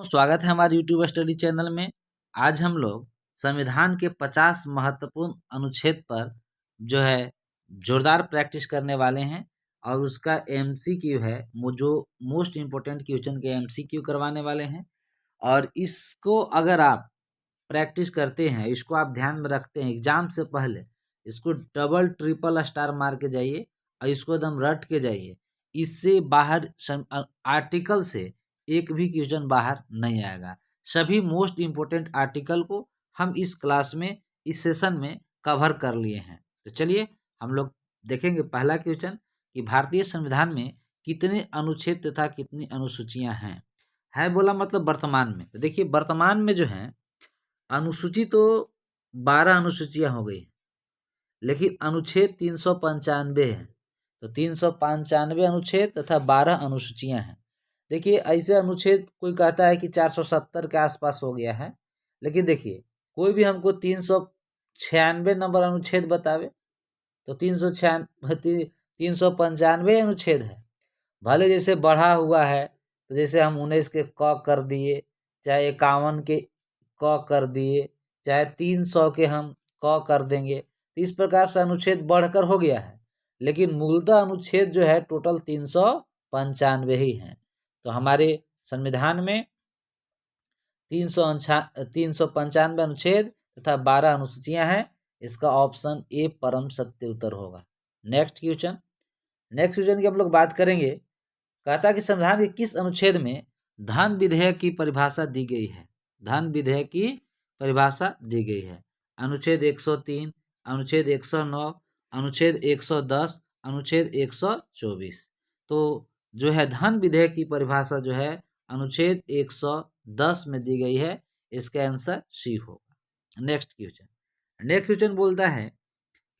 स्वागत है हमारे यूट्यूब स्टडी चैनल में। आज हम लोग संविधान के 50 महत्वपूर्ण अनुच्छेद पर जो है जोरदार प्रैक्टिस करने वाले हैं और उसका एमसीक्यू है जो मोस्ट इम्पोर्टेंट क्वेश्चन के एमसीक्यू करवाने वाले हैं। और इसको अगर आप प्रैक्टिस करते हैं, इसको आप ध्यान में रखते हैं, एग्जाम से पहले इसको डबल ट्रिपल स्टार मार के जाइए और इसको एकदम रट के जाइए। इससे बाहर आर्टिकल से एक भी क्वेश्चन बाहर नहीं आएगा। सभी मोस्ट इम्पोर्टेंट आर्टिकल को हम इस क्लास में, इस सेशन में कवर कर लिए हैं। तो चलिए हम लोग देखेंगे पहला क्वेश्चन कि भारतीय संविधान में कितने अनुच्छेद तथा कितनी अनुसूचियां हैं। है बोला मतलब वर्तमान में। तो देखिए वर्तमान में जो है अनुसूची तो 12 अनुसूचियां हो गई, लेकिन अनुच्छेद 395 है। तो 395 अनुच्छेद तथा 12 अनुसूचियां हैं। देखिए ऐसे अनुच्छेद कोई कहता है कि 470 के आसपास हो गया है, लेकिन देखिए कोई भी हमको 396 नंबर अनुच्छेद बतावे तो 395 अनुच्छेद है। भले जैसे बढ़ा हुआ है तो जैसे हम 19 के क कर दिए, चाहे 51 के क कर दिए, चाहे 300 के हम क कर देंगे, तो इस प्रकार से अनुच्छेद बढ़कर हो गया है। लेकिन मूलतः अनुच्छेद जो है टोटल 395 ही हैं। तो हमारे संविधान में 395 अनुच्छेद तथा 12 अनुसूचियां हैं। इसका ऑप्शन ए परम सत्य उत्तर होगा। नेक्स्ट क्वेश्चन की हम लोग बात करेंगे। कहता कि संविधान के किस अनुच्छेद में धन विधेयक की परिभाषा दी गई है। धन विधेयक की परिभाषा दी गई है। अनुच्छेद 103, अनुच्छेद 109, अनुच्छेद 110, अनुच्छेद 124। तो जो है धन विधेयक की परिभाषा जो है अनुच्छेद 110 में दी गई है। इसका आंसर सी होगा। नेक्स्ट क्वेश्चन बोलता है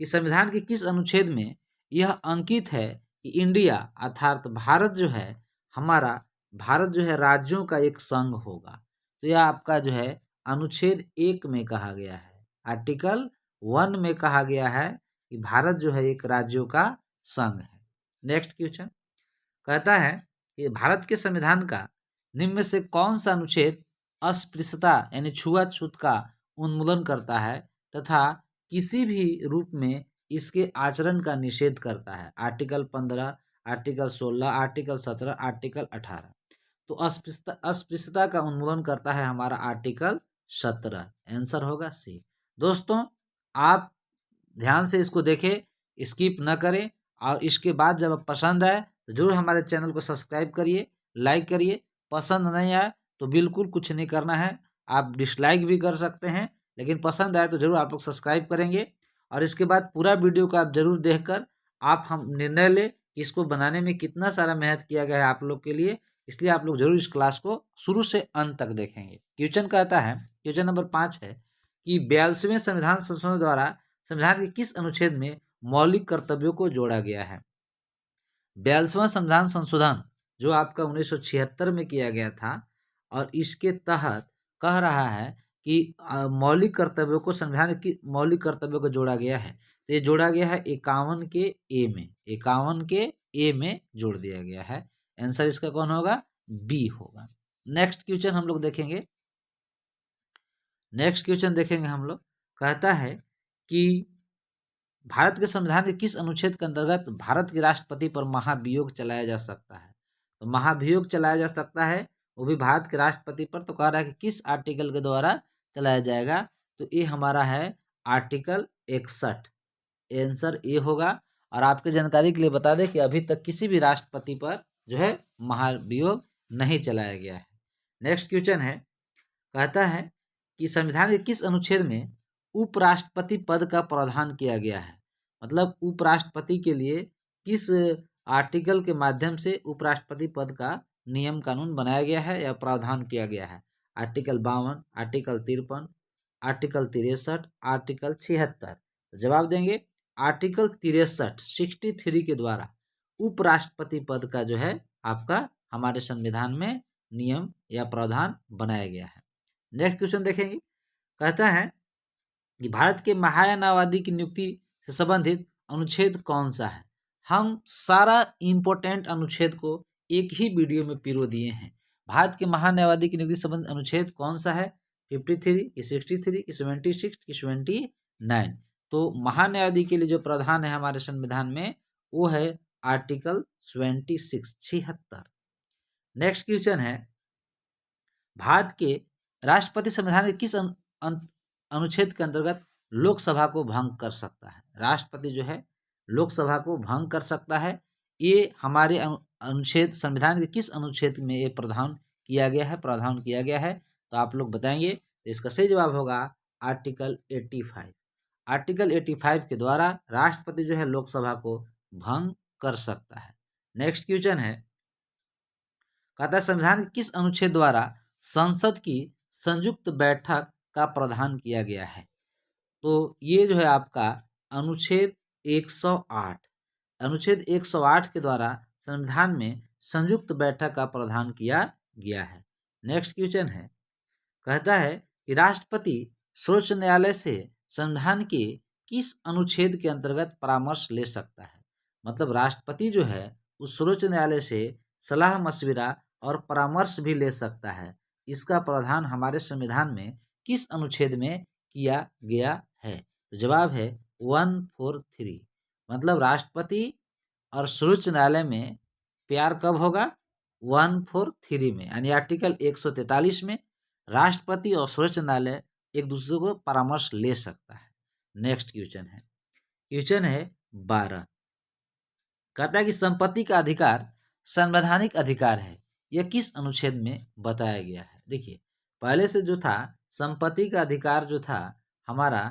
कि संविधान के किस अनुच्छेद में यह अंकित है कि इंडिया अर्थात भारत जो है हमारा, भारत जो है राज्यों का एक संघ होगा। तो यह आपका जो है अनुच्छेद 1 में कहा गया है, आर्टिकल 1 में कहा गया है कि भारत जो है एक राज्यों का संघ है। नेक्स्ट क्वेश्चन कहता है कि भारत के संविधान का निम्न में से कौन सा अनुच्छेद अस्पृश्यता यानी छुआछूत का उन्मूलन करता है तथा किसी भी रूप में इसके आचरण का निषेध करता है। Article 15, article 16, article 17, article 18। तो अस्पृश्यता का उन्मूलन करता है हमारा आर्टिकल 17। आंसर होगा सी। दोस्तों आप ध्यान से इसको देखें, स्किप न करें, और इसके बाद जब पसंद आए तो जरूर हमारे चैनल को सब्सक्राइब करिए, लाइक करिए। पसंद नहीं आए तो बिल्कुल कुछ नहीं करना है, आप डिसलाइक भी कर सकते हैं, लेकिन पसंद आए तो जरूर आप लोग सब्सक्राइब करेंगे। और इसके बाद पूरा वीडियो को आप जरूर देखकर आप हम निर्णय लें कि इसको बनाने में कितना सारा मेहनत किया गया है आप लोग के लिए। इसलिए आप लोग जरूर इस क्लास को शुरू से अंत तक देखेंगे। क्वेश्चन कहता है, क्वेश्चन नंबर 5 है कि 42वें संविधान संशोधन द्वारा संविधान के किस अनुच्छेद में मौलिक कर्तव्यों को जोड़ा गया है। 42वां संविधान संशोधन जो आपका 1976 में किया गया था और इसके तहत कह रहा है कि मौलिक कर्तव्यों को, संविधान की मौलिक कर्तव्यों को जोड़ा गया है। तो ये जोड़ा गया है 51 के ए में, 51 के ए में जोड़ दिया गया है। आंसर इसका कौन होगा? बी होगा। नेक्स्ट क्वेश्चन हम लोग देखेंगे। हम लोग कहता है कि भारत के संविधान के किस अनुच्छेद के अंतर्गत भारत के राष्ट्रपति पर महाभियोग चलाया जा सकता है। तो महाभियोग चलाया जा सकता है वो भी भारत के राष्ट्रपति पर। तो कह रहा है कि किस आर्टिकल के द्वारा चलाया जाएगा। तो ये हमारा है आर्टिकल 61। आंसर ए होगा। और आपके जानकारी के लिए बता दें कि अभी तक किसी भी राष्ट्रपति पर जो है महाभियोग नहीं चलाया गया है। नेक्स्ट क्वेश्चन है, कहता है कि संविधान के किस अनुच्छेद में उपराष्ट्रपति पद का प्रावधान किया गया है। मतलब उपराष्ट्रपति के लिए किस आर्टिकल के माध्यम से उपराष्ट्रपति पद का नियम कानून बनाया गया है या प्रावधान किया गया है। Article 52, article 53, article 63, article 76। तो जवाब देंगे आर्टिकल 63, 63 के द्वारा उपराष्ट्रपति पद का जो है आपका हमारे संविधान में नियम या प्रावधान बनाया गया है। नेक्स्ट क्वेश्चन देखेंगे। कहता है कि भारत के महायानवादी की नियुक्ति से संबंधित अनुच्छेद कौन सा है। हम सारा इम्पोर्टेंट अनुच्छेद को एक ही वीडियो में पिरो दिए हैं। भारत के महान्यायवादी की नियुक्ति संबंधित अनुच्छेद कौन सा है? 53 की 63 की 76 की 79। तो महान्यायवादी के लिए जो प्रावधान है हमारे संविधान में वो है आर्टिकल 26 76। नेक्स्ट क्वेश्चन है, भारत के राष्ट्रपति संविधान के किस अनुच्छेद के अंतर्गत लोकसभा को भंग कर सकता है? राष्ट्रपति जो है लोकसभा को भंग कर सकता है। ये हमारे अनुच्छेद संविधान के किस अनुच्छेद में ये प्रावधान किया गया है? तो आप लोग बताएंगे। तो इसका सही जवाब होगा आर्टिकल 85। आर्टिकल 85 के द्वारा राष्ट्रपति जो है लोकसभा को भंग कर सकता है। नेक्स्ट क्वेश्चन है, कहता है संविधान के किस अनुच्छेद द्वारा संसद की संयुक्त बैठक का प्रावधान किया गया है? तो ये जो है आपका अनुच्छेद 108। अनुच्छेद 108 के द्वारा संविधान में संयुक्त बैठक का प्रावधान किया गया है। नेक्स्ट क्वेश्चन है, कहता है कि राष्ट्रपति सर्वोच्च न्यायालय से संविधान के किस अनुच्छेद के अंतर्गत परामर्श ले सकता है? मतलब राष्ट्रपति जो है उस सर्वोच्च न्यायालय से सलाह मशविरा और परामर्श भी ले सकता है। इसका प्रावधान हमारे संविधान में किस अनुच्छेद में किया गया है? तो जवाब है 143। मतलब राष्ट्रपति और सर्वोच्च न्यायालय में प्यार कब होगा? 143 में, यानी आर्टिकल 143 में राष्ट्रपति और सर्वोच्च न्यायालय एक दूसरे को परामर्श ले सकता है। नेक्स्ट क्वेश्चन है 12। कहता है कि संपत्ति का अधिकार संवैधानिक अधिकार है, यह किस अनुच्छेद में बताया गया है? देखिए पहले से जो था संपत्ति का अधिकार जो था हमारा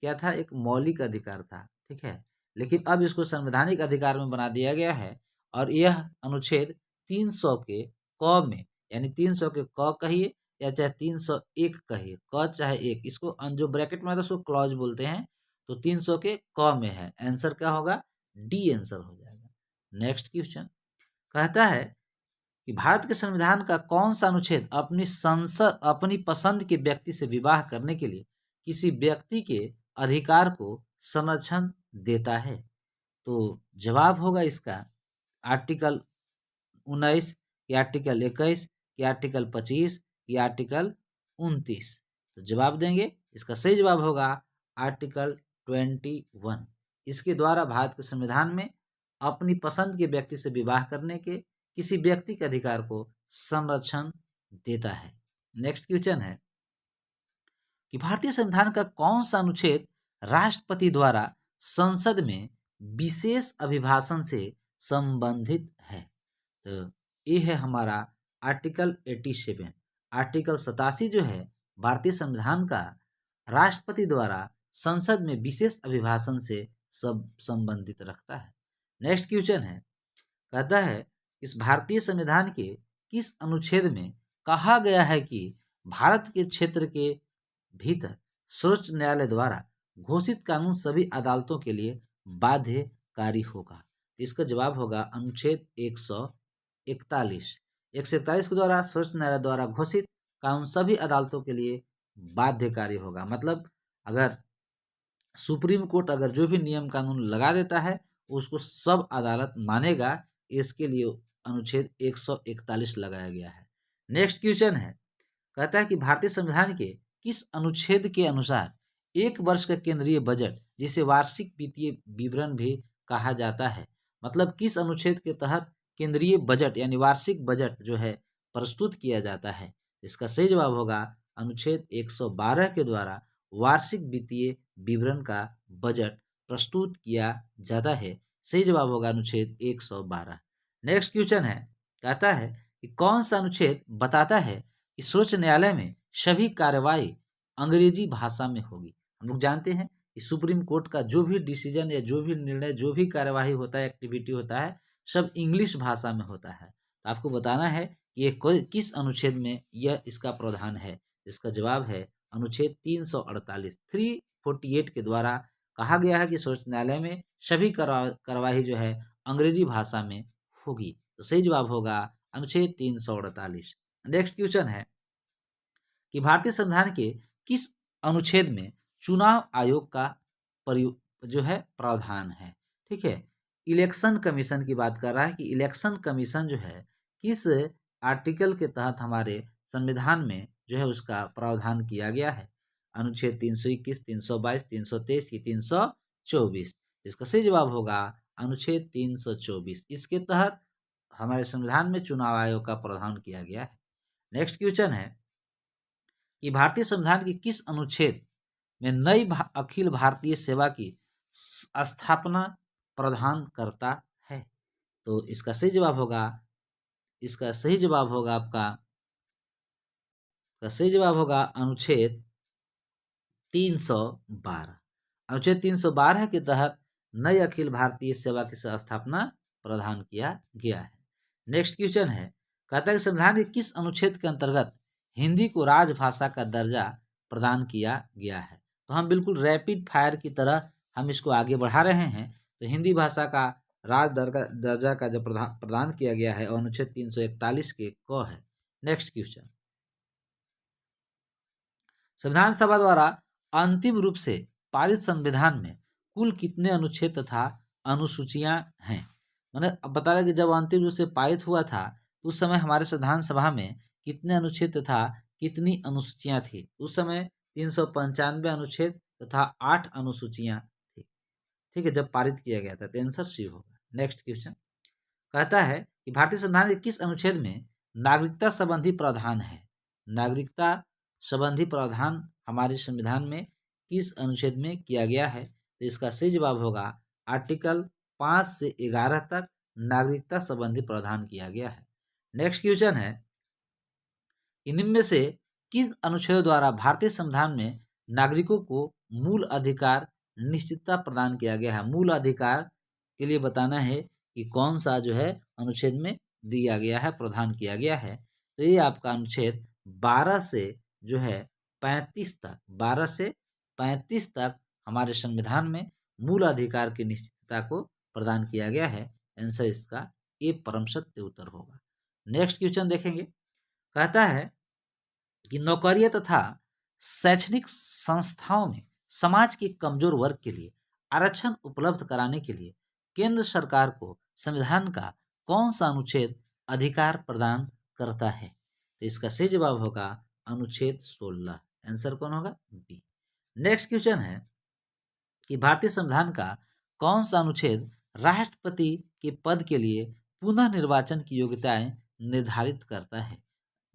क्या था? एक मौलिक अधिकार था, ठीक है। लेकिन अब इसको संवैधानिक अधिकार में बना दिया गया है और यह अनुच्छेद 300 के क में, यानी 300 के क कहिए या चाहे 301 कहिए, क चाहे एक, इसको जो ब्रैकेट में आता है उसको क्लॉज बोलते हैं। तो 300 के क में है, आंसर क्या होगा? डी आंसर हो जाएगा। नेक्स्ट क्वेश्चन कहता है कि भारत के संविधान का कौन सा अनुच्छेद अपनी पसंद के व्यक्ति से विवाह करने के लिए किसी व्यक्ति के अधिकार को संरक्षण देता है? तो जवाब होगा इसका आर्टिकल 19 या आर्टिकल 21 या आर्टिकल 25 या आर्टिकल 29। तो जवाब देंगे, इसका सही जवाब होगा आर्टिकल 21। इसके द्वारा भारत के संविधान में अपनी पसंद के व्यक्ति से विवाह करने के किसी व्यक्ति के अधिकार को संरक्षण देता है। नेक्स्ट क्वेश्चन है कि भारतीय संविधान का कौन सा अनुच्छेद राष्ट्रपति द्वारा संसद में विशेष अभिभाषण से संबंधित है? तो ये है हमारा आर्टिकल 87। आर्टिकल 87 जो है भारतीय संविधान का राष्ट्रपति द्वारा संसद में विशेष अभिभाषण से सब संबंधित रखता है। नेक्स्ट क्वेश्चन है, कहता है इस भारतीय संविधान के किस अनुच्छेद में कहा गया है कि भारत के क्षेत्र के भीतर सर्वोच्च न्यायालय द्वारा घोषित कानून सभी अदालतों के लिए बाध्यकारी होगा? इसका जवाब होगा अनुच्छेद 141। 141 के द्वारा सर्वोच्च न्यायालय द्वारा घोषित कानून सभी अदालतों के लिए बाध्यकारी होगा। मतलब अगर सुप्रीम कोर्ट अगर जो भी नियम कानून लगा देता है उसको सब अदालत मानेगा, इसके लिए अनुच्छेद 141 लगाया गया है। नेक्स्ट क्वेश्चन है, कहता है कि भारतीय संविधान के किस अनुच्छेद के अनुसार एक वर्ष का केंद्रीय बजट, जिसे वार्षिक वित्तीय विवरण भी कहा जाता है, मतलब किस अनुच्छेद के तहत केंद्रीय बजट यानी वार्षिक बजट जो है प्रस्तुत किया जाता है? इसका सही जवाब होगा अनुच्छेद 112 के द्वारा वार्षिक वित्तीय विवरण का बजट प्रस्तुत किया जाता है। सही जवाब होगा अनुच्छेद 112। नेक्स्ट क्वेश्चन है, कहता है कि कौन सा अनुच्छेद बताता है कि सर्वोच्च न्यायालय में सभी कार्यवाही अंग्रेजी भाषा में होगी? हम लोग जानते हैं कि सुप्रीम कोर्ट का जो भी डिसीजन या जो भी निर्णय, जो भी कार्यवाही होता है, एक्टिविटी होता है, सब इंग्लिश भाषा में होता है। तो आपको बताना है कि ये किस अनुच्छेद में यह इसका प्रावधान है। इसका जवाब है अनुच्छेद 348 348 के द्वारा कहा गया है कि सर्वोच्च न्यायालय में सभी कार्यवाही जो है अंग्रेजी भाषा में होगी। तो सही जवाब होगा अनुच्छेद 348। नेक्स्ट क्वेश्चन है कि भारतीय संविधान के किस अनुच्छेद में चुनाव आयोग का जो है प्रावधान है? ठीक है, इलेक्शन कमीशन की बात कर रहा है कि इलेक्शन कमीशन जो है किस आर्टिकल के तहत हमारे संविधान में जो है उसका प्रावधान किया गया है। अनुच्छेद 321, 322, 323 की 324। इसका सही जवाब होगा अनुच्छेद 324। इसके तहत हमारे संविधान में चुनाव आयोग का प्रावधान किया गया है। नेक्स्ट क्वेश्चन है कि भारतीय संविधान के किस अनुच्छेद में नई अखिल भारतीय सेवा की स्थापना प्रदान करता है? तो इसका सही जवाब होगा अनुच्छेद 312। अनुच्छेद 312 के तहत नई अखिल भारतीय सेवा की स्थापना प्रदान किया गया है। नेक्स्ट क्वेश्चन है, कहता है कि संविधान के किस अनुच्छेद के अंतर्गत हिंदी को राजभाषा का दर्जा प्रदान किया गया है? तो हम बिल्कुल रैपिड फायर की तरह हम इसको आगे बढ़ा रहे हैं। तो हिंदी भाषा का दर्जा का जो प्रदान किया गया है अनुच्छेद 341 के क है। नेक्स्ट क्वेश्चन, संविधान सभा द्वारा अंतिम रूप से पारित संविधान में कुल कितने अनुच्छेद तथा अनुसूचियां हैं? मैंने अब बता रहा कि जब अंतिम रूप से पारित हुआ था तो उस समय हमारे संविधान सभा में कितने अनुच्छेद तथा कितनी अनुसूचियां थी? उस समय 395 अनुच्छेद तथा 8 अनुसूचियां थी। ठीक है, जब पारित किया गया था। तो आंसर सी होगा। नेक्स्ट क्वेश्चन कहता है कि भारतीय संविधान के किस अनुच्छेद में नागरिकता संबंधी प्रावधान है? नागरिकता संबंधी प्रावधान हमारे संविधान में किस अनुच्छेद में किया गया है? तो इसका सही जवाब होगा आर्टिकल 5 से 11 तक नागरिकता संबंधी प्रावधान किया गया है। नेक्स्ट क्वेश्चन है, इनमें में से किस अनुच्छेद द्वारा भारतीय संविधान में नागरिकों को मूल अधिकार निश्चितता प्रदान किया गया है? मूल अधिकार के लिए बताना है कि कौन सा जो है अनुच्छेद में दिया गया है, प्रदान किया गया है। तो ये आपका अनुच्छेद 12 से जो है 35 तक, 12 से 35 तक हमारे संविधान में मूल अधिकार की निश्चितता को प्रदान किया गया है। आंसर इसका ए परम सत्य उत्तर होगा। नेक्स्ट क्वेश्चन देखेंगे, कहता है कि नौकरियां तथा शैक्षणिक संस्थाओं में समाज के कमजोर वर्ग के लिए आरक्षण उपलब्ध कराने के लिए केंद्र सरकार को संविधान का कौन सा अनुच्छेद अधिकार प्रदान करता है? तो इसका सही जवाब होगा अनुच्छेद 16। आंसर कौन होगा? बी। नेक्स्ट क्वेश्चन है कि भारतीय संविधान का कौन सा अनुच्छेद राष्ट्रपति के पद के लिए पुनः निर्वाचन की योग्यताएं निर्धारित करता है?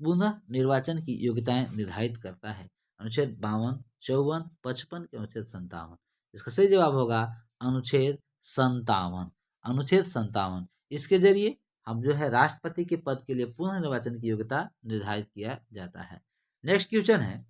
पुनः निर्वाचन की योग्यताएं निर्धारित करता है। अनुच्छेद 52, 54, 55 के अनुच्छेद 57। इसका सही जवाब होगा अनुच्छेद 57। अनुच्छेद 57 इसके जरिए हम जो है राष्ट्रपति के पद के लिए पुनः निर्वाचन की योग्यता निर्धारित किया जाता है। नेक्स्ट क्वेश्चन है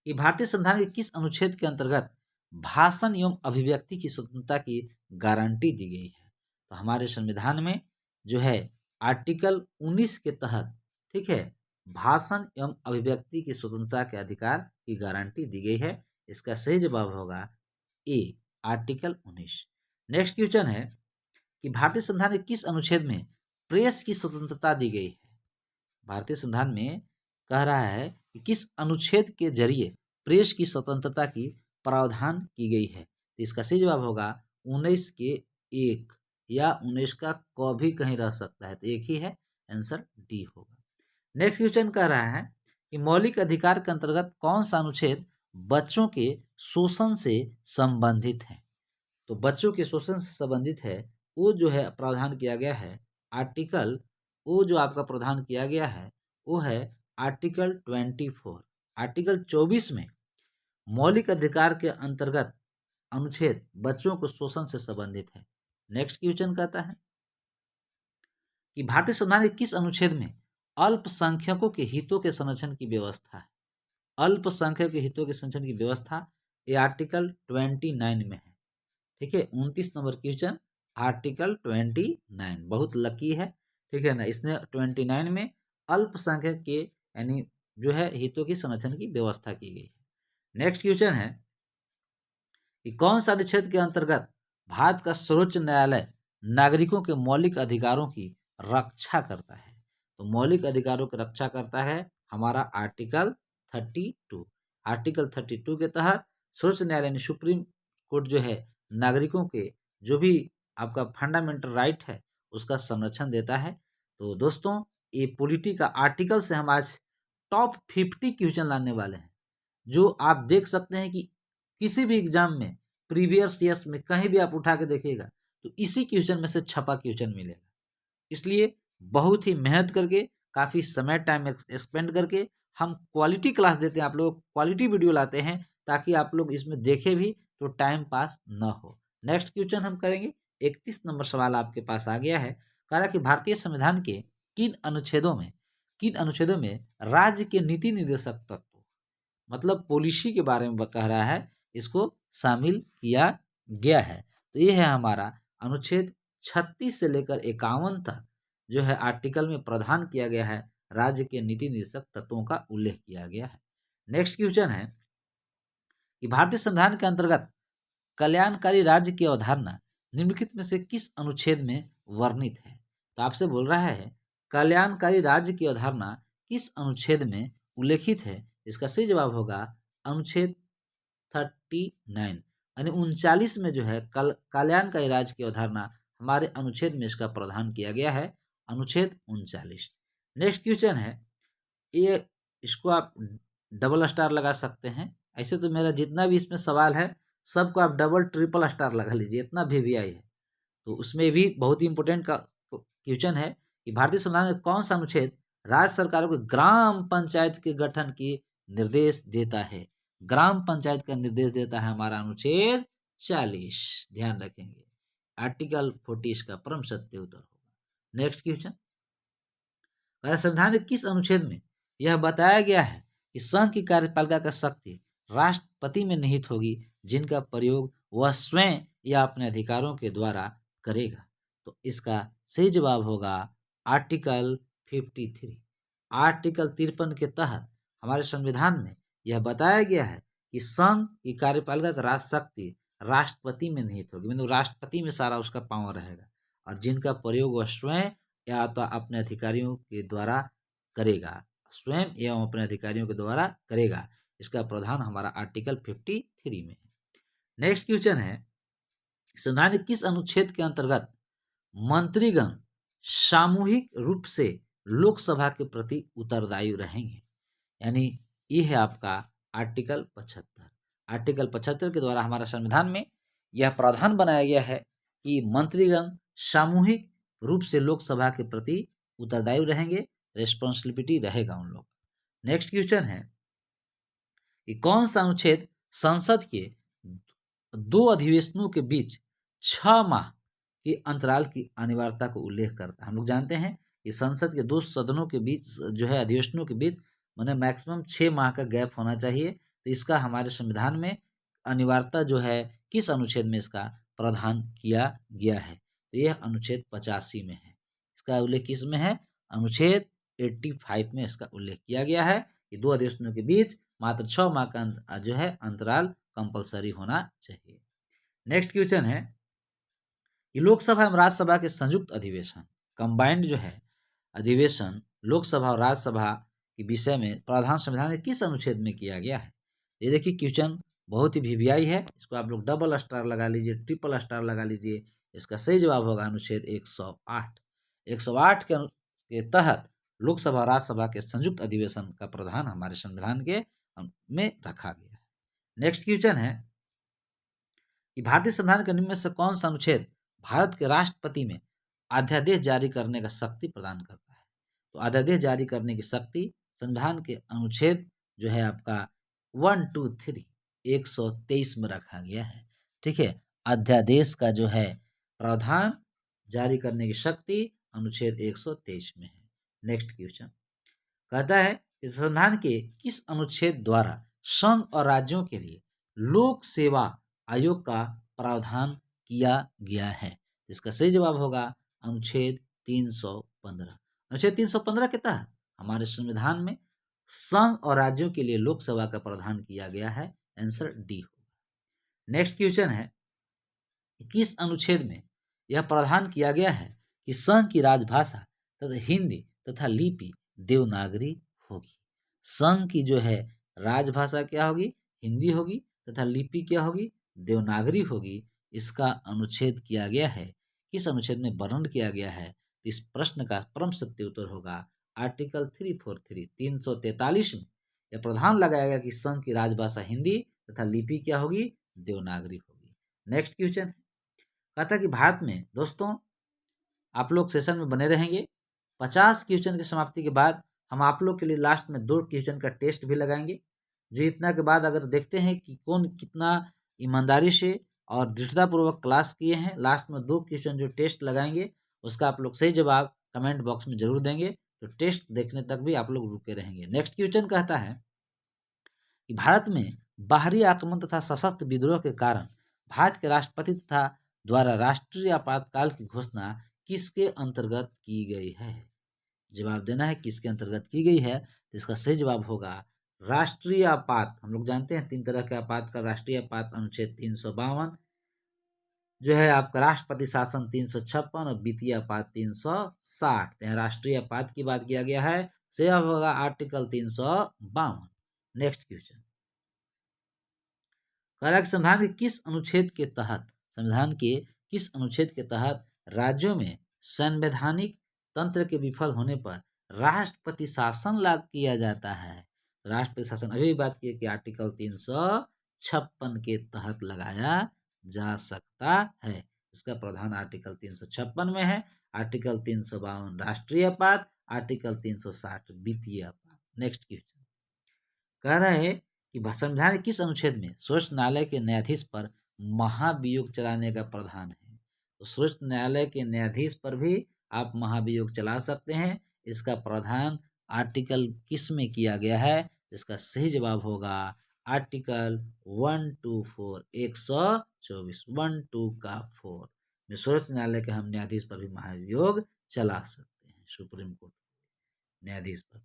कि भारतीय संविधान के किस अनुच्छेद के अंतर्गत भाषण एवं अभिव्यक्ति की स्वतंत्रता की गारंटी दी गई है? तो हमारे संविधान में जो है आर्टिकल 19 के तहत, ठीक है, भाषण एवं अभिव्यक्ति की स्वतंत्रता के अधिकार की गारंटी दी गई है। इसका सही जवाब होगा ए, आर्टिकल 19। नेक्स्ट क्वेश्चन है कि भारतीय संविधान के किस अनुच्छेद में प्रेस की स्वतंत्रता दी गई है? भारतीय संविधान में कह रहा है कि किस अनुच्छेद के जरिए प्रेस की स्वतंत्रता की प्रावधान की गई है? तो इसका सही जवाब होगा 19 के 1 या 19 का क भी कहीं रह सकता है, तो एक ही है। आंसर डी होगा। नेक्स्ट क्वेश्चन कह रहा है कि मौलिक अधिकार के अंतर्गत कौन सा अनुच्छेद बच्चों के शोषण से संबंधित है? तो बच्चों के शोषण से संबंधित है वो जो है प्रावधान किया गया है आर्टिकल, वो जो आपका प्रावधान किया गया है वो है आर्टिकल 24। आर्टिकल 24 में मौलिक अधिकार के अंतर्गत अनुच्छेद बच्चों को शोषण से संबंधित है। नेक्स्ट क्वेश्चन कहता है कि भारतीय संविधान के किस अनुच्छेद में अल्पसंख्यकों के हितों के संरक्षण की व्यवस्था है? अल्पसंख्यक के हितों के संरक्षण की व्यवस्था ये आर्टिकल 29 में है। ठीक है, 29 नंबर क्वेश्चन आर्टिकल 29, बहुत लकी है, ठीक है ना। इसने 29 में अल्पसंख्यक के यानी जो है हितों की संरक्षण की व्यवस्था की गई है। नेक्स्ट क्वेश्चन है कि कौन सा अनुच्छेद के अंतर्गत भारत का सर्वोच्च न्यायालय नागरिकों के मौलिक अधिकारों की रक्षा करता है? तो मौलिक अधिकारों की रक्षा करता है हमारा आर्टिकल 32। आर्टिकल 32 के तहत सर्वोच्च न्यायालय ने, सुप्रीम कोर्ट जो है नागरिकों के जो भी आपका फंडामेंटल राइट है उसका संरक्षण देता है। तो दोस्तों ए पॉलिटी का आर्टिकल से हम आज टॉप 50 क्वेश्चन लाने वाले हैं, जो आप देख सकते हैं कि किसी भी एग्जाम में प्रीवियस ईयर्स में कहीं भी आप उठा के देखिएगा तो इसी क्वेश्चन में से छपा क्वेश्चन मिलेगा। इसलिए बहुत ही मेहनत करके, काफ़ी समय टाइम एक्सपेंड करके हम क्वालिटी क्लास देते हैं, आप लोग क्वालिटी वीडियो लाते हैं ताकि आप लोग इसमें देखें भी तो टाइम पास न हो। नेक्स्ट क्वेश्चन हम करेंगे। 31 नंबर सवाल आपके पास आ गया है। कह रहा कि भारतीय संविधान के किन अनुच्छेदों में राज्य के नीति निर्देशक तत्व, मतलब पॉलिसी के बारे में कह रहा है, इसको शामिल किया गया है। तो ये है हमारा अनुच्छेद 36 से लेकर 51 तक जो है आर्टिकल में प्रावधान किया गया है, राज्य के नीति निर्देशक तत्वों का उल्लेख किया गया है। नेक्स्ट क्वेश्चन है कि भारतीय संविधान के अंतर्गत कल्याणकारी राज्य की अवधारणा निम्नलिखित में से किस अनुच्छेद में वर्णित है। तो आपसे बोल रहा है कल्याणकारी राज्य की अवधारणा किस अनुच्छेद में उल्लेखित है। इसका सही जवाब होगा अनुच्छेद 39 यानी 39 में जो है कल्याणकारी राज्य की अवधारणा हमारे अनुच्छेद में इसका प्रावधान किया गया है, अनुच्छेद 39। नेक्स्ट क्वेश्चन है, ये इसको आप डबल स्टार लगा सकते हैं। ऐसे तो मेरा जितना भी इसमें सवाल है सबको आप डबल ट्रिपल स्टार लगा लीजिए, इतना VVI है। तो उसमें भी बहुत ही इंपॉर्टेंट का क्वेश्चन है कि भारतीय संविधान का कौन सा अनुच्छेद राज्य सरकारों को ग्राम पंचायत के गठन की निर्देश देता है। ग्राम पंचायत का निर्देश देता है हमारा अनुच्छेद 40। ध्यान रखेंगे, आर्टिकल 40 इसका परम सत्य उत्तर होगा। नेक्स्ट क्वेश्चन, संविधान के किस अनुच्छेद में यह बताया गया है कि संघ की कार्यपालिका का शक्ति राष्ट्रपति में निहित होगी, जिनका प्रयोग वह स्वयं या अपने अधिकारों के द्वारा करेगा। तो इसका सही जवाब होगा आर्टिकल 53। आर्टिकल 53 के तहत हमारे संविधान में यह बताया गया है कि संघ की कार्यपालिका का राष्ट्र शक्ति राष्ट्रपति में निहित होगी, मतलब राष्ट्रपति में सारा उसका पावर रहेगा, और जिनका प्रयोग वह स्वयं या तो अपने अधिकारियों के द्वारा करेगा, स्वयं एवं अपने अधिकारियों के द्वारा करेगा। इसका प्रावधान हमारा आर्टिकल 53 में है। नेक्स्ट क्वेश्चन है, संविधान के किस अनुच्छेद के अंतर्गत मंत्रीगण सामूहिक रूप से लोकसभा के प्रति उत्तरदायी रहेंगे। यानी ये है आपका आर्टिकल 75। आर्टिकल 75 के द्वारा हमारा संविधान में यह प्रावधान बनाया गया है कि मंत्रीगण सामूहिक रूप से लोकसभा के प्रति उत्तरदायी रहेंगे, रिस्पॉन्सिबिलिटी रहेगा उन लोग। नेक्स्ट क्वेश्चन है कि कौन सा अनुच्छेद संसद के 2 अधिवेशनों के बीच 6 माह के अंतराल की अनिवार्यता को उल्लेख करता है। हम लोग जानते हैं कि संसद के 2 सदनों के बीच जो है अधिवेशनों के बीच माने मैक्सिमम 6 माह का गैप होना चाहिए। तो इसका हमारे संविधान में अनिवार्यता जो है किस अनुच्छेद में इसका प्रावधान किया गया है। तो यह अनुच्छेद 85 में है। इसका उल्लेख किस में है? अनुच्छेद 85 में इसका उल्लेख किया गया है कि 2 अधिवेशनों के बीच मात्र 6 माह का जो है अंतराल कंपलसरी होना चाहिए। नेक्स्ट क्वेश्चन है कि लोकसभा एवं राज्यसभा के संयुक्त अधिवेशन कंबाइंड जो है अधिवेशन लोकसभा और राज्यसभा के विषय में प्रावधान संविधान के किस अनुच्छेद में किया गया है। ये देखिए क्वेश्चन बहुत ही VVI है, इसको आप लोग डबल स्टार लगा लीजिए, ट्रिपल स्टार लगा लीजिए। इसका सही जवाब होगा अनुच्छेद 108। 108 के तहत लोकसभा और राज्यसभा के संयुक्त अधिवेशन का प्रावधान हमारे संविधान के में रखा गया है। नेक्स्ट क्वेश्चन है कि भारतीय संविधान के निम्न में से कौन सा अनुच्छेद भारत के राष्ट्रपति में अध्यादेश जारी करने का शक्ति प्रदान करता है। तो अध्यादेश जारी करने की शक्ति संविधान के अनुच्छेद जो है आपका 1, 2, 3 123 में रखा गया है। ठीक है, अध्यादेश का जो है प्रावधान जारी करने की शक्ति अनुच्छेद 123 में है। नेक्स्ट क्वेश्चन कहता है कि संविधान के किस अनुच्छेद द्वारा संघ और राज्यों के लिए लोक सेवा आयोग का प्रावधान किया गया है। इसका सही जवाब होगा अनुच्छेद 315। अनुच्छेद 315 के तहत हमारे संविधान में संघ और राज्यों के लिए लोकसभा का प्रावधान किया गया है। आंसर डी होगा। नेक्स्ट क्वेश्चन है किस अनुच्छेद में यह प्रावधान किया गया है कि संघ की राजभाषा तथा हिंदी तथा लिपि देवनागरी होगी। संघ की जो है राजभाषा क्या होगी? हिंदी होगी तथा लिपि क्या होगी? देवनागरी होगी। इसका अनुच्छेद किया गया है, किस अनुच्छेद में वर्णन किया गया है? इस प्रश्न का परम सत्य उत्तर होगा आर्टिकल 343 343 में यह प्रावधान लगाया गया कि संघ की राजभाषा हिंदी तथा लिपि क्या होगी, देवनागरी होगी। नेक्स्ट क्वेश्चन कहता कि भारत में, दोस्तों आप लोग सेशन में बने रहेंगे। 50 क्वेश्चन की समाप्ति के बाद हम आप लोग के लिए लास्ट में 2 क्वेश्चन का टेस्ट भी लगाएंगे। जीतना के बाद अगर देखते हैं कि कौन कितना ईमानदारी से और दृढ़तापूर्वक क्लास किए हैं, लास्ट में 2 क्वेश्चन जो टेस्ट लगाएंगे उसका आप लोग सही जवाब कमेंट बॉक्स में जरूर देंगे। तो टेस्ट देखने तक भी आप लोग रुके रहेंगे। नेक्स्ट क्वेश्चन कहता है कि भारत में बाहरी आक्रमण तथा सशस्त्र विद्रोह के कारण भारत के राष्ट्रपति तथा द्वारा राष्ट्रीय आपातकाल की घोषणा किसके अंतर्गत की गई है? जवाब देना है किसके अंतर्गत की गई है। तो इसका सही जवाब होगा राष्ट्रीय आपात। हम लोग जानते हैं 3 तरह के आपात का, राष्ट्रीय आपात अनुच्छेद 352 जो है आपका, राष्ट्रपति शासन 356 और वित्तीय आपात 360। यहाँ राष्ट्रीय आपात की बात किया गया है, सही जवाब होगा आर्टिकल 352। नेक्स्ट क्वेश्चन कह रहा है संविधान के किस अनुच्छेद के तहत, संविधान के किस अनुच्छेद के तहत राज्यों में संवैधानिक तंत्र के विफल होने पर राष्ट्रपति शासन लागू किया जाता है? राष्ट्रपति शासन अभी भी बात की कि आर्टिकल 356 के तहत लगाया जा सकता है। इसका प्रावधान आर्टिकल 356 में है। आर्टिकल 352 राष्ट्रीय आपात, आर्टिकल 360 वित्तीय आपात। नेक्स्ट क्वेश्चन कह रहे हैं कि संविधान के किस अनुच्छेद में सर्वोच्च न्यायालय के न्यायाधीश पर महाभियोग चलाने का प्रावधान है? तो सर्वोच्च न्यायालय के न्यायाधीश पर भी आप महाभियोग चला सकते हैं। इसका प्रावधान आर्टिकल किस में किया गया है? इसका सही जवाब होगा आर्टिकल 124 124 12 का 4 में सर्वोच्च न्यायालय के हम न्यायाधीश पर भी महाभियोग चला सकते हैं, सुप्रीम कोर्ट न्यायाधीश पर।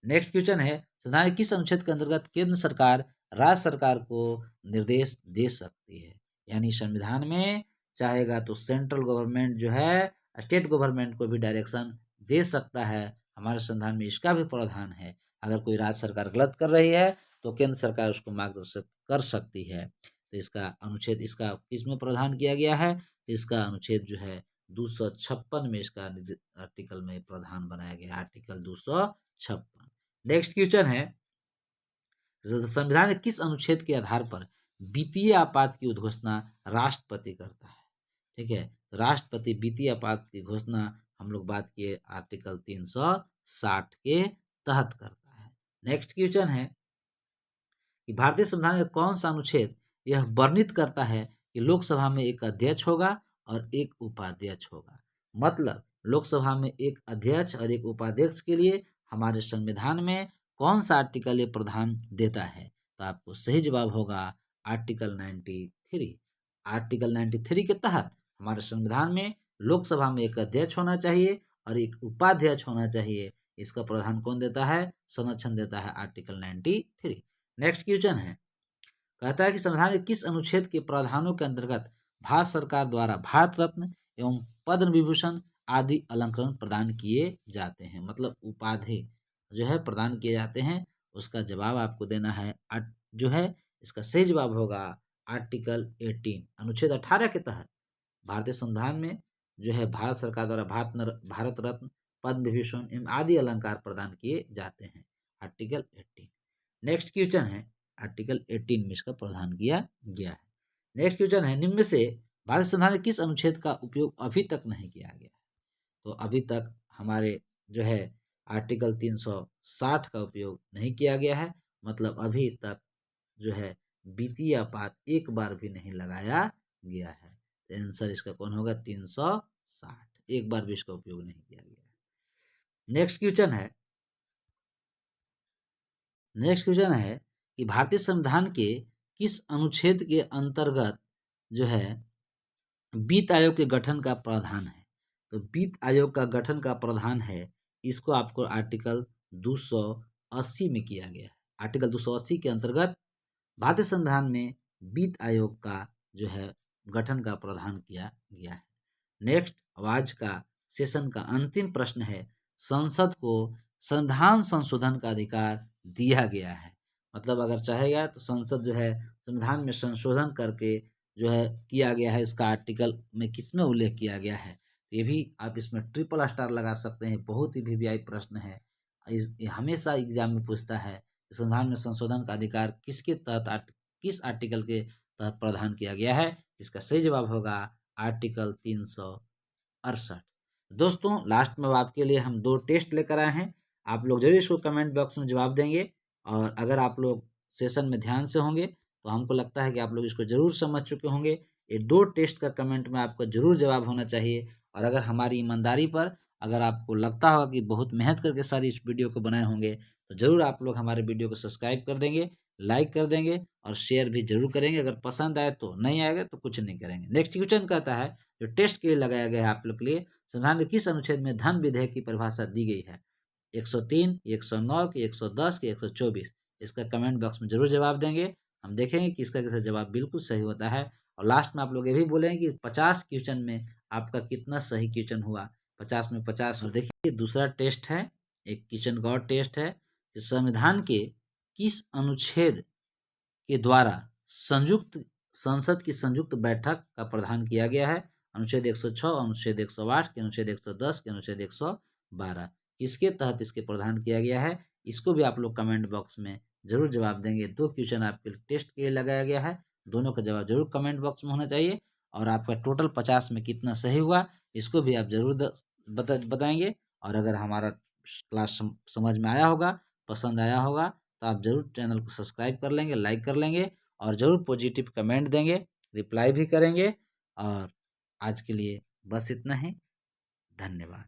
नेक्स्ट क्वेश्चन है संविधान के किस अनुच्छेद के अंतर्गत केंद्र सरकार राज्य सरकार को निर्देश दे सकती है? यानी संविधान में चाहेगा तो सेंट्रल गवर्नमेंट जो है स्टेट गवर्नमेंट को भी डायरेक्शन दे सकता है। हमारे संविधान में इसका भी प्रावधान है। अगर कोई राज्य सरकार गलत कर रही है तो केंद्र सरकार उसको मार्गदर्शन कर सकती है। तो इसका अनुच्छेद इसका किसमें प्रावधान किया गया है? इसका अनुच्छेद जो है 256 में इसका आर्टिकल में प्रावधान बनाया गया, आर्टिकल 256। नेक्स्ट क्वेश्चन है संविधान के किस अनुच्छेद के आधार पर वित्तीय आपात की घोषणा राष्ट्रपति करता है? ठीक है, राष्ट्रपति वित्तीय आपात की घोषणा हम लोग बात किए आर्टिकल 360 के तहत करता है। नेक्स्ट क्वेश्चन है कि भारतीय संविधान का कौन सा अनुच्छेद यह वर्णित करता है कि लोकसभा में एक अध्यक्ष होगा और एक उपाध्यक्ष होगा? मतलब लोकसभा में एक अध्यक्ष और एक उपाध्यक्ष के लिए हमारे संविधान में कौन सा आर्टिकल ये प्रावधान देता है? तो आपको सही जवाब होगा आर्टिकल 93। आर्टिकल 93 के तहत हमारे संविधान में लोकसभा में एक अध्यक्ष होना चाहिए और एक उपाध्यक्ष होना चाहिए। इसका प्रावधान कौन देता है? संरक्षण देता है आर्टिकल 93। नेक्स्ट क्वेश्चन है कहता है कि संविधान के किस अनुच्छेद के प्रावधानों के अंतर्गत भारत सरकार द्वारा भारत रत्न एवं पद्म विभूषण आदि अलंकरण प्रदान किए जाते हैं? मतलब उपाधि जो है प्रदान किए जाते हैं। उसका जवाब आपको देना है जो है इसका सही जवाब होगा आर्टिकल 18 अनुच्छेद 18 के तहत भारतीय संविधान में जो है भारत सरकार द्वारा भारत रत्न पद्म विभूषण एवं आदि अलंकार प्रदान किए जाते हैं, आर्टिकल 18। नेक्स्ट क्वेश्चन है आर्टिकल 18 में इसका प्रावधान किया गया है। नेक्स्ट क्वेश्चन है निम्न में से भारत संविधान के किस अनुच्छेद का उपयोग अभी तक नहीं किया गया? तो अभी तक हमारे जो है आर्टिकल 360 का उपयोग नहीं किया गया है। मतलब अभी तक जो है वित्तीय आपात एक बार भी नहीं लगाया गया है। तो आंसर इसका कौन होगा? 360, एक बार भी इसका उपयोग नहीं किया गया है। नेक्स्ट क्वेश्चन है कि भारतीय संविधान के किस अनुच्छेद के अंतर्गत जो है वित्त आयोग के गठन का प्रावधान है? तो वित्त आयोग का गठन का प्रावधान है, इसको आपको आर्टिकल 280 में किया गया है। आर्टिकल 280 के अंतर्गत भारतीय संविधान में वित्त आयोग का जो है गठन का प्रावधान किया गया है। नेक्स्ट आज का सेशन का अंतिम प्रश्न है संसद को संविधान संशोधन का अधिकार दिया गया है। मतलब अगर चाहेगा तो संसद जो है संविधान में संशोधन करके जो है किया गया है। इसका आर्टिकल में किसमें उल्लेख किया गया है? ये भी आप इसमें ट्रिपल स्टार लगा सकते हैं। बहुत ही वीवीआई प्रश्न है। ये हमेशा एग्जाम में पूछता है, संविधान में संशोधन का अधिकार किसके तहत किस आर्टिकल के तहत प्रदान किया गया है? इसका सही जवाब होगा आर्टिकल 368। दोस्तों लास्ट में आपके लिए हम 2 टेस्ट लेकर आए हैं। आप लोग जरूर इसको कमेंट बॉक्स में जवाब देंगे, और अगर आप लोग सेशन में ध्यान से होंगे तो हमको लगता है कि आप लोग इसको जरूर समझ चुके होंगे। ये 2 टेस्ट का कमेंट में आपका जरूर जवाब होना चाहिए। और अगर हमारी ईमानदारी पर अगर आपको लगता होगा कि बहुत मेहनत करके सारी इस वीडियो को बनाए होंगे, तो ज़रूर आप लोग हमारे वीडियो को सब्सक्राइब कर देंगे, लाइक कर देंगे और शेयर भी जरूर करेंगे। अगर पसंद आए तो, नहीं आएगा तो कुछ नहीं करेंगे। नेक्स्ट क्वेश्चन कहता है, जो टेस्ट के लिए लगाया गया है आप लोग के लिए, संविधान के किस अनुच्छेद में धन विधेयक की परिभाषा दी गई है? 103, 109 की 110 की 124? इसका कमेंट बॉक्स में जरूर जवाब देंगे। हम देखेंगे कि इसका कैसा जवाब बिल्कुल सही होता है। और लास्ट में आप लोग ये भी बोलेंगे कि 50 क्वेश्चन में आपका कितना सही क्वेश्चन हुआ। 50 में 50। और देखिए दूसरा टेस्ट है, एक क्वेश्चन का और टेस्ट है कि संविधान के किस अनुच्छेद के द्वारा संयुक्त संसद की संयुक्त बैठक का प्रावधान किया गया है? अनुच्छेद 106, अनुच्छेद 108 के अनुच्छेद 110 के अनुच्छेद 112? किसके तहत इसके प्रावधान किया गया है? इसको भी आप लोग कमेंट बॉक्स में जरूर जवाब देंगे। 2 क्वेश्चन आपके टेस्ट के लिए लगाया गया है, दोनों का जवाब जरूर कमेंट बॉक्स में होना चाहिए। और आपका टोटल 50 में कितना सही हुआ, इसको भी आप जरूर बताएंगे। और अगर हमारा क्लास समझ में आया होगा, पसंद आया होगा, तो आप ज़रूर चैनल को सब्सक्राइब कर लेंगे, लाइक कर लेंगे और ज़रूर पॉजिटिव कमेंट देंगे, रिप्लाई भी करेंगे। और आज के लिए बस इतना ही। धन्यवाद।